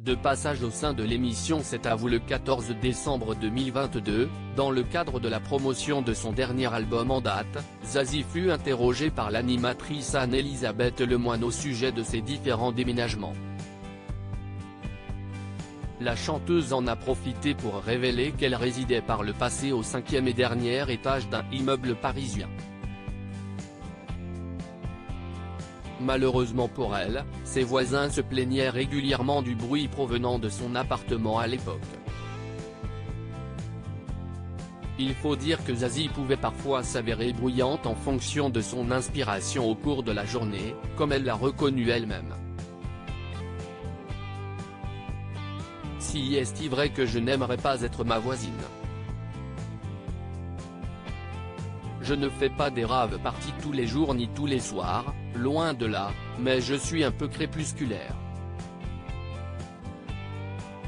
De passage au sein de l'émission C'est à vous le 14 décembre 2022, dans le cadre de la promotion de son dernier album en date, Zazie fut interrogée par l'animatrice Anne-Elisabeth Lemoine au sujet de ses différents déménagements. La chanteuse en a profité pour révéler qu'elle résidait par le passé au 5e et dernier étage d'un immeuble parisien. Malheureusement pour elle, ses voisins se plaignaient régulièrement du bruit provenant de son appartement à l'époque. Il faut dire que Zazie pouvait parfois s'avérer bruyante en fonction de son inspiration au cours de la journée, comme elle l'a reconnu elle-même. Si est-il vrai que je n'aimerais pas être ma voisine? Je ne fais pas des raves parties tous les jours ni tous les soirs, loin de là, mais je suis un peu crépusculaire.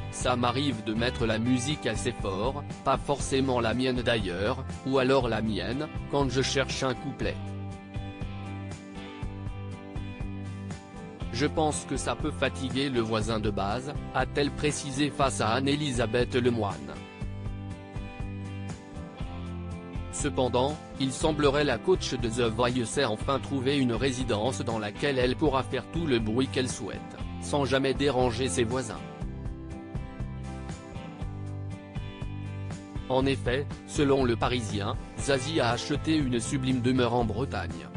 Ça m'arrive de mettre la musique assez fort, pas forcément la mienne d'ailleurs, ou alors la mienne, quand je cherche un couplet. Je pense que ça peut fatiguer le voisin de base, a-t-elle précisé face à Anne-Elisabeth Lemoine. Cependant, il semblerait la coach de The Voice ait enfin trouvé une résidence dans laquelle elle pourra faire tout le bruit qu'elle souhaite, sans jamais déranger ses voisins. En effet, selon Le Parisien, Zazie a acheté une sublime demeure en Bretagne.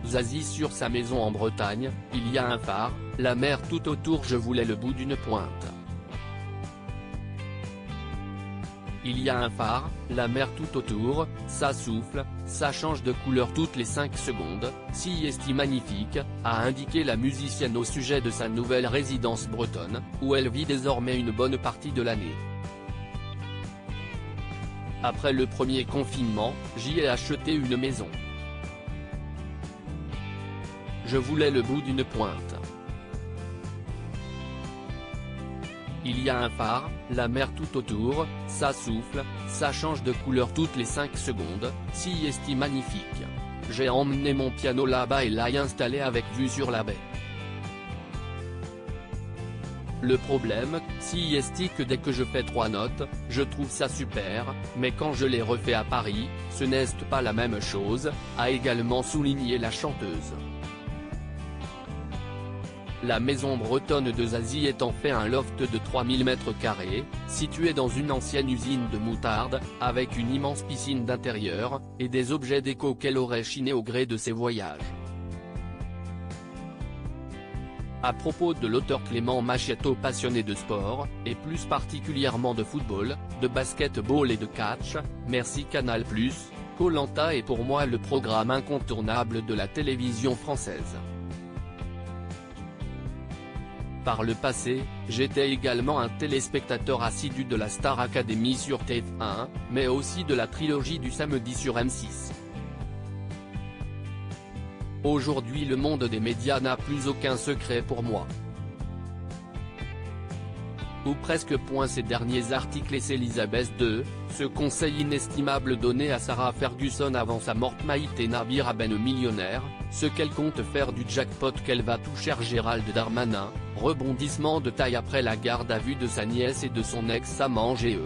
Zazie sur sa maison en Bretagne, il y a un phare, la mer tout autour, je voulais le bout d'une pointe. Il y a un phare, la mer tout autour, ça souffle, ça change de couleur toutes les 5 secondes, si est magnifique, a indiqué la musicienne au sujet de sa nouvelle résidence bretonne, où elle vit désormais une bonne partie de l'année. Après le premier confinement, j'y ai acheté une maison. Je voulais le bout d'une pointe. Il y a un phare, la mer tout autour, ça souffle, ça change de couleur toutes les 5 secondes, si est magnifique. J'ai emmené mon piano là-bas et l'ai installé avec vue sur la baie. Le problème, si est que dès que je fais 3 notes, je trouve ça super, mais quand je les refais à Paris, ce n'est pas la même chose, a également souligné la chanteuse. La maison bretonne de Zazie est en fait un loft de 3000 m², situé dans une ancienne usine de moutarde, avec une immense piscine d'intérieur, et des objets déco qu'elle aurait chinés au gré de ses voyages. À propos de l'auteur Clément Macchietto, passionné de sport, et plus particulièrement de football, de basket-ball et de catch, merci Canal+, Koh-Lanta est pour moi le programme incontournable de la télévision française. Par le passé, j'étais également un téléspectateur assidu de la Star Academy sur TF1, mais aussi de la trilogie du samedi sur M6. Aujourd'hui le monde des médias n'a plus aucun secret pour moi. Ou presque. Ces derniers articles et Elisabeth II, ce conseil inestimable donné à Sarah Ferguson avant sa mort. Maïté Nabir Ben millionnaire, ce qu'elle compte faire du jackpot qu'elle va toucher. Gérald Darmanin, rebondissement de taille après la garde à vue de sa nièce et de son ex-amant GE.